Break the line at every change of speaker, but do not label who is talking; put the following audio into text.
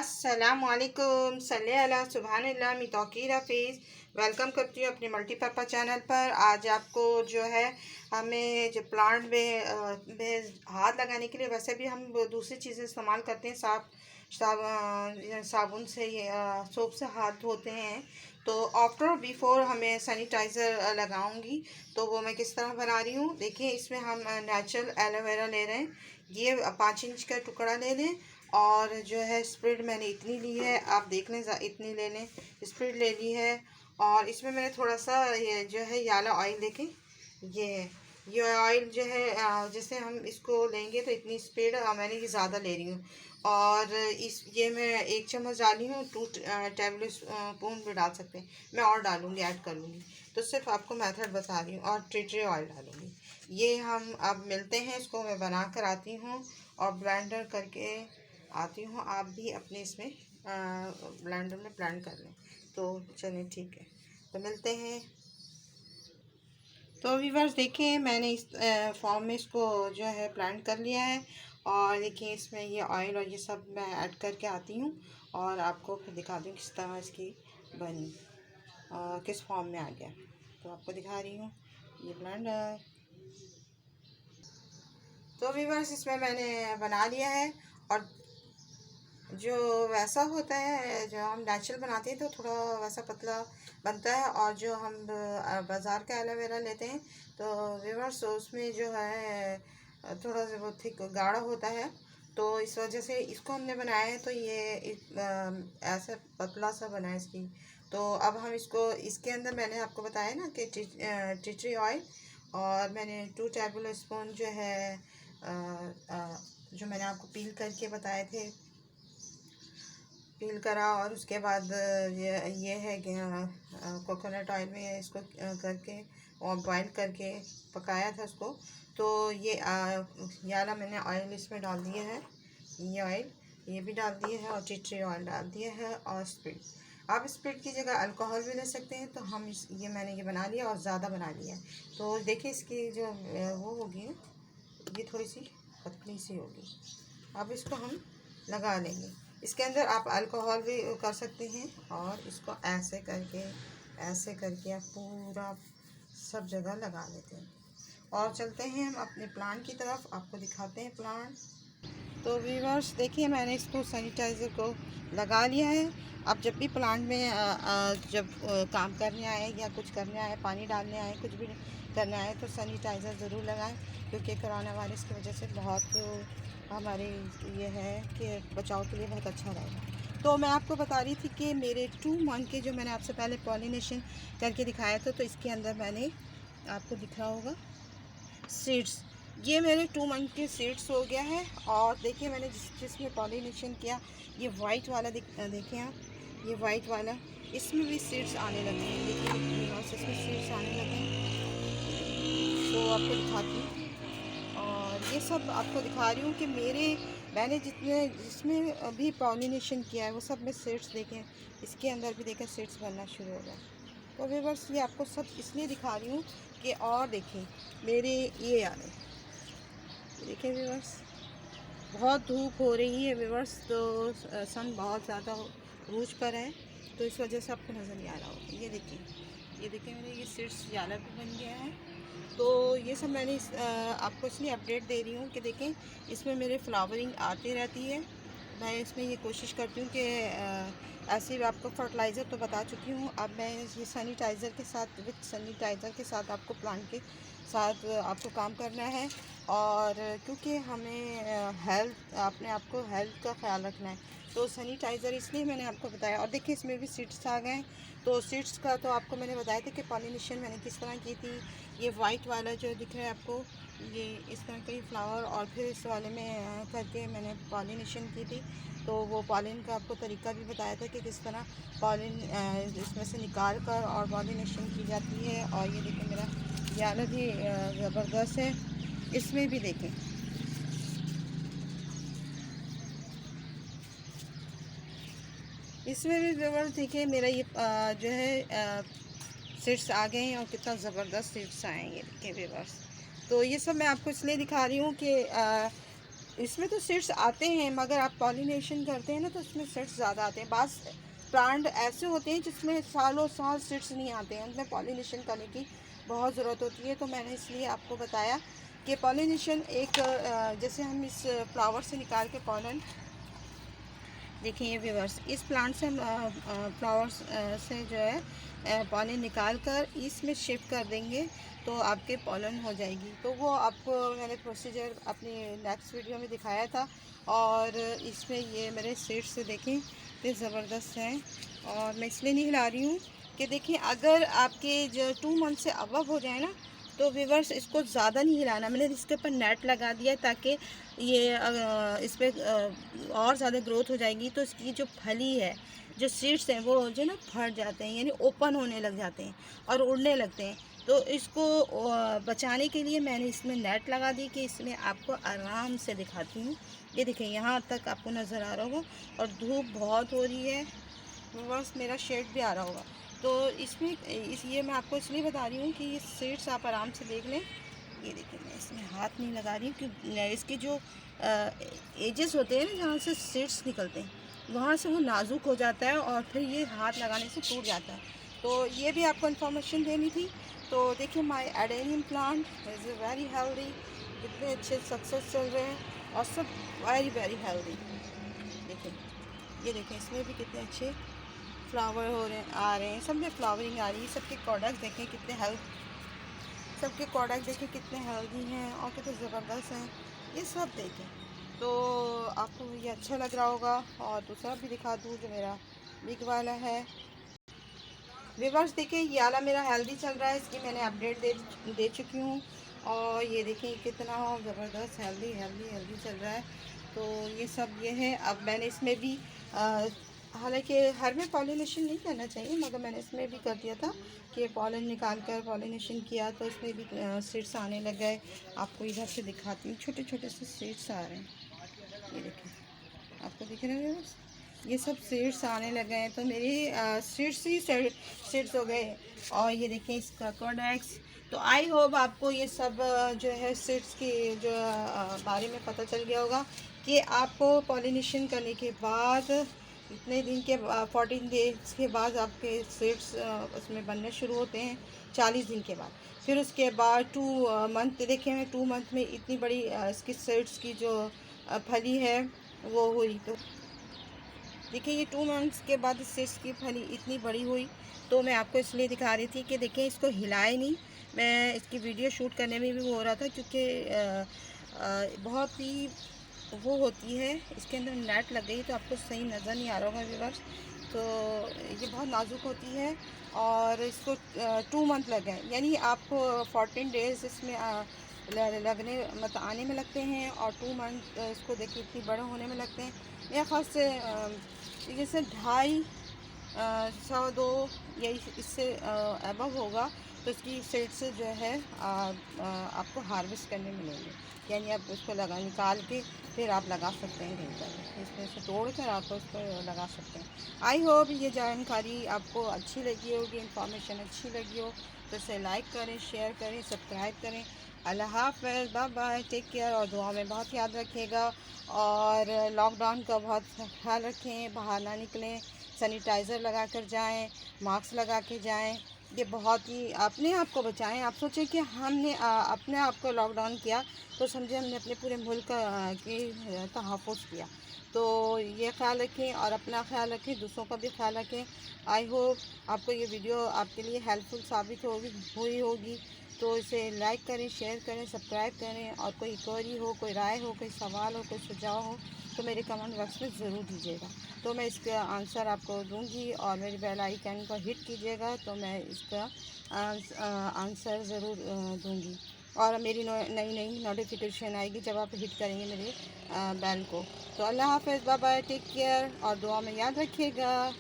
अस्सलामुअलैकुम सल्ले अला सुबहानल्लाह मी तौकीर हफीज़ वेलकम करती हूँ अपने मल्टीपर्पज़ चैनल पर। आज आपको जो है हमें जो प्लांट में हाथ लगाने के लिए, वैसे भी हम दूसरी चीज़ें इस्तेमाल करते हैं, साबुन से सोप से हाथ धोते हैं। तो आफ्टर बिफोर हमें सैनिटाइज़र लगाऊंगी, तो वो मैं किस तरह बना रही हूँ देखिए। इसमें हम नेचुरल एलोवेरा ले रहे हैं, ये 5 इंच का टुकड़ा ले लें। और जो है स्प्रेड मैंने इतनी ली है, आप देख लें, इतनी ले लें, स्प्रेड ले ली है। और इसमें मैंने थोड़ा सा ये जो है याला ऑयल देखें, ये ऑयल जो है जैसे हम इसको लेंगे तो इतनी स्प्रेड मैंने ये ज़्यादा ले रही हूँ। और ये मैं 1 चम्मच डाली हूँ, 2 टेबल स्पून भी डाल सकते हैं, मैं और डालूँगी, ऐड करूँगी, तो सिर्फ आपको मेथड बता रही हूँ। और टी ट्री ऑयल डालूँगी। ये हम अब मिलते हैं, इसको मैं बना कर आती हूँ और ब्लेंडर करके आती हूँ। आप भी अपने इसमें ब्लेंडर में ब्लेंड कर लें। तो चलें ठीक है, तो मिलते हैं। तो व्यूअर्स देखें, मैंने इस फॉर्म में इसको जो है ब्लेंड कर लिया है। और देखिए इसमें ये ऑयल और ये सब मैं ऐड करके आती हूँ और आपको फिर दिखा दूँ किस तरह इसकी बनी, किस फॉर्म में आ गया। तो आपको दिखा रही हूँ ये ब्लेंडर। तो व्यूअर्स इसमें मैंने बना लिया है। और जो वैसा होता है, जो हम नेचुरल बनाते हैं, तो थोड़ा वैसा पतला बनता है। और जो हम बाज़ार का एलोवेरा लेते हैं, तो व्यूअर्स उसमें जो है थोड़ा सा वो थिक गाढ़ा होता है। तो इस वजह से इसको हमने बनाया है, तो ये ऐसा पतला सा बना है इसकी। तो अब हम इसको, इसके अंदर मैंने आपको बताया ना कि टी ट्री ऑयल, और मैंने 2 टेबल स्पून जो है जो मैंने आपको पील करके बताए थे, पील करा। और उसके बाद ये है कि कोकोनट ऑयल में इसको करके और बॉईल करके पकाया था उसको। तो ये याला मैंने ऑयल इसमें डाल दिया है, ये ऑयल ये भी डाल दिया है, और टी ट्री ऑयल डाल दिया है, और स्प्रिट। आप स्प्रिट की जगह अल्कोहल भी ले सकते हैं। तो हम ये मैंने ये बना लिया और ज़्यादा बना लिया है। तो देखिए इसकी जो वो होगी ना, ये थोड़ी सी पतली सी होगी। अब इसको हम लगा लेंगे। इसके अंदर आप अल्कोहल भी कर सकते हैं, और इसको ऐसे करके आप पूरा सब जगह लगा लेते हैं। और चलते हैं हम अपने प्लांट की तरफ, आपको दिखाते हैं प्लांट। तो व्यूअर्स देखिए, मैंने इसको सैनिटाइज़र को लगा लिया है। अब जब भी प्लांट में जब काम करने आए या कुछ करने आए, पानी डालने आए, कुछ भी करने आए, तो सैनिटाइज़र ज़रूर लगाएं, क्योंकि कोरोना वायरस की वजह से बहुत हमारे ये है कि बचाव के लिए बहुत अच्छा रहेगा। तो मैं आपको बता रही थी कि मेरे 2 मंथ के, जो मैंने आपसे पहले पॉलिनेशन करके दिखाया था, तो इसके अंदर मैंने आपको दिख रहा होगा सीड्स, ये मेरे 2 मंथ के सीड्स हो गया है। और देखिए मैंने जिसमें पॉलिनेशन किया, ये वाइट वाला देखें आप, ये वाइट वाला, इसमें भी सीड्स आने लगे हैं। देखिए इसमें सीड्स आने लगे हैं, तो आपको दिखाती हूँ। और ये सब आपको दिखा रही हूँ कि मैंने जिसमें अभी पॉलिनेशन किया है, वो सब में सीड्स देखें, इसके अंदर भी देखें सीड्स बनना शुरू हो गया। तो व्यूअर्स ये आपको सब इसलिए दिखा रही हूँ कि, और देखें मेरे ये आ रहे, देखिए व्यूअर्स, बहुत धूप हो रही है व्यूअर्स, तो सन बहुत ज़्यादा रूज पर है, तो इस वजह से आपको नज़र नहीं आ रहा होगा। ये देखिए मेरे ये सीड्स जाला भी बन गया है। तो ये सब मैंने आपको इसलिए अपडेट दे रही हूँ कि देखें इसमें मेरे फ्लावरिंग आती रहती है। मैं इसमें ये कोशिश करती हूँ कि ऐसे आपको फर्टिलाइज़र तो बता चुकी हूँ। अब मैं ये सैनिटाइज़र के साथ, विथ सैनिटाइज़र के साथ आपको प्लांट के साथ आपको काम करना है। और क्योंकि हमें अपने आप को हेल्थ का ख्याल रखना है, तो सैनिटाइज़र इसलिए मैंने आपको बताया। और देखिए इसमें भी सीड्स आ गए। तो सीड्स का तो आपको मैंने बताया था कि पॉलिनेशन मैंने किस तरह की थी। ये वाइट वाला जो दिख रहा है आपको, ये इस तरह का ही फ्लावर, और फिर इस वाले में करके मैंने पॉलिनेशन की थी। तो वो पॉलिन का आपको तरीका भी बताया था कि किस तरह पॉलिन इसमें से निकाल कर और पॉलिनेशन की जाती है। और ये देखिए मेरा याला भी ज़बरदस्त है, इसमें भी देखें, इसमें भी व्यूअर्स देखिए मेरा ये जो है सीड्स आ गए हैं, और कितना ज़बरदस्त सीड्स आए हैं, ये देखिए व्यूअर्स। तो ये सब मैं आपको इसलिए दिखा रही हूँ कि इसमें तो सीड्स आते हैं, मगर आप पॉलिनेशन करते हैं ना तो उसमें सीड्स ज़्यादा आते हैं। बास प्लांट ऐसे होते हैं जिसमें सालों साल सीड्स नहीं आते हैं, उनमें पॉलिनेशन करने की बहुत ज़रूरत होती है। तो मैंने इसलिए आपको बताया कि पॉलिनेशन एक जैसे हम इस फ्लावर से निकाल के पॉलन, देखिए ये व्यूअर्स, इस प्लांट से हम फ्लावर्स से जो है पॉलन निकाल कर इसमें शिफ्ट कर देंगे तो आपके पॉलन हो जाएगी। तो वो आपको मैंने प्रोसीजर अपनी नेक्स्ट वीडियो में दिखाया था। और इसमें ये मेरे सीड्स से देखें इतने ज़बरदस्त हैं। और मैं इसलिए नहीं हिला रही हूँ कि देखिए अगर आपके जो 2 मंथ से अबव हो जाए ना तो व्यूअर्स इसको ज़्यादा नहीं हिलाना। मैंने इसके ऊपर नेट लगा दिया ताकि ये इस पर और ज़्यादा ग्रोथ हो जाएगी। तो इसकी जो फली है, जो सीड्स हैं, वो जो ना फट जाते हैं, यानी ओपन होने लग जाते हैं और उड़ने लगते हैं। तो इसको बचाने के लिए मैंने इसमें नेट लगा दी कि इसमें आपको आराम से दिखाती हूँ। ये देखें यहाँ तक आपको नज़र आ रहा होगा और धूप बहुत हो रही है, बस मेरा शेड भी आ रहा होगा। तो इसमें ये मैं आपको इसलिए बता रही हूँ कि ये सीड्स आप आराम से देख लें। ये देखिए मैं इसमें हाथ नहीं लगा रही हूँ कि इसके जो एजेस होते हैं ना जहाँ से सीड्स निकलते हैं वहाँ से वो नाजुक हो जाता है और फिर ये हाथ लगाने से टूट जाता है। तो ये भी आपको इन्फॉर्मेशन देनी थी। तो देखिए my adenium plant is very healthy, कितने अच्छे सक्सेस चल रहे हैं और सब वेरी हेल्दी। देखिए ये देखें इसमें भी कितने अच्छे फ्लावर हो रहे हैं, आ रहे हैं, सब में फ्लावरिंग आ रही है। सबके प्रोडक्ट देखें कितने सबके प्रोडक्ट देखें कितने हेल्दी हैं और कितने ज़बरदस्त हैं। ये सब देखें तो आपको ये अच्छा लग रहा होगा। और दूसरा भी दिखा दूँ जो मेरा बिग वाला है। व्यूअर्स देखिए ये वाला मेरा हेल्दी चल रहा है, इसकी मैंने अपडेट दे चुकी हूँ। और ये देखिए कितना ज़बरदस्त हेल्दी चल रहा है। तो ये सब ये है। अब मैंने इसमें भी हालांकि हर में पॉलिनेशन नहीं करना चाहिए, मगर मैंने इसमें भी कर दिया था कि पॉलन निकाल कर पॉलिनेशन किया तो इसमें भी सीड्स आने लग गए। आपको इधर से दिखाती हूँ, छोटे छोटे से सीड्स आ रहे हैं। ये देखिए आपको दिख रहे हैं, ये सब सीड्स आने लगे हैं। तो मेरी सीड्स ही सीड्स हो गए। और ये देखें इसका कोडेक्स। तो आई होप आपको ये सब जो है सीड्स की जो बारे में पता चल गया होगा कि आपको पॉलिनेशन करने के बाद इतने दिन के 14 डेज के बाद आपके सीड्स उसमें बनने शुरू होते हैं, 40 दिन के बाद। फिर उसके बाद 2 मंथ देखें मैं 2 मंथ में इतनी बड़ी इसकी सीड्स की जो फली है वो हुई। तो देखिए ये 2 मंथ्स के बाद सीड्स की फली इतनी बड़ी हुई। तो मैं आपको इसलिए दिखा रही थी कि देखें इसको हिलाए नहीं। मैं इसकी वीडियो शूट करने में भी हो रहा था क्योंकि बहुत ही वो होती है, इसके अंदर नेट लग गई तो आपको सही नज़र नहीं आ रहा होगा व्यूअर्स। तो ये बहुत नाजुक होती है और इसको 2 मंथ लगे, यानी आपको 14 डेज़ इसमें लगने मतलब आने में लगते हैं और 2 मंथ इसको देखिए इतनी बड़े होने में लगते हैं। मेरे ख़ास से जैसे 250 2 या इससे अबव होगा तो इसकी सीड्स जो है आपको हार्वेस्ट करने मिलेंगे, यानी आप उसको निकाल के फिर आप लगा सकते हैं कहीं पर, इसमें से तोड़ कर आप उसको लगा सकते हैं। आई होप ये जानकारी आपको अच्छी लगी होगी, इन्फॉर्मेशन अच्छी लगी हो तो इसे लाइक करें, शेयर करें, सब्सक्राइब करें। अल्लाह हाफ़िज़, बाय बाय, टेक केयर। और दुआ में बहुत याद रखिएगा और लॉकडाउन का बहुत ख्याल रखें, बाहर ना निकलें, सैनिटाइज़र लगा कर जाएँ, मास्क लगा के जाएँ। ये बहुत ही अपने आप को बचाएं। आप सोचें कि हमने अपने आप को लॉकडाउन किया तो समझे हमने अपने पूरे मुल्क की तहफ़्फ़ुज़ किया। तो ये ख्याल रखें और अपना ख्याल रखें, दूसरों का भी ख्याल रखें। आई होप आपको ये वीडियो आपके लिए हेल्पफुल साबित हुई होगी। तो इसे लाइक करें, शेयर करें, सब्सक्राइब करें। और कोई क्वेरी हो, कोई राय हो, कोई सवाल हो, कोई सुझाव हो तो मेरे कमेंट बॉक्स में ज़रूर दीजिएगा, तो मैं इसका आंसर आपको दूंगी। और मेरे बेल आइकन को हिट कीजिएगा तो मैं इसका आंसर ज़रूर दूंगी। और मेरी नई नोटिफिकेशन आएगी जब आप हिट करेंगे मेरे बेल को। तो अल्लाह हाफ़िज़, बाय बाय, टेक केयर और दुआ में याद रखिएगा।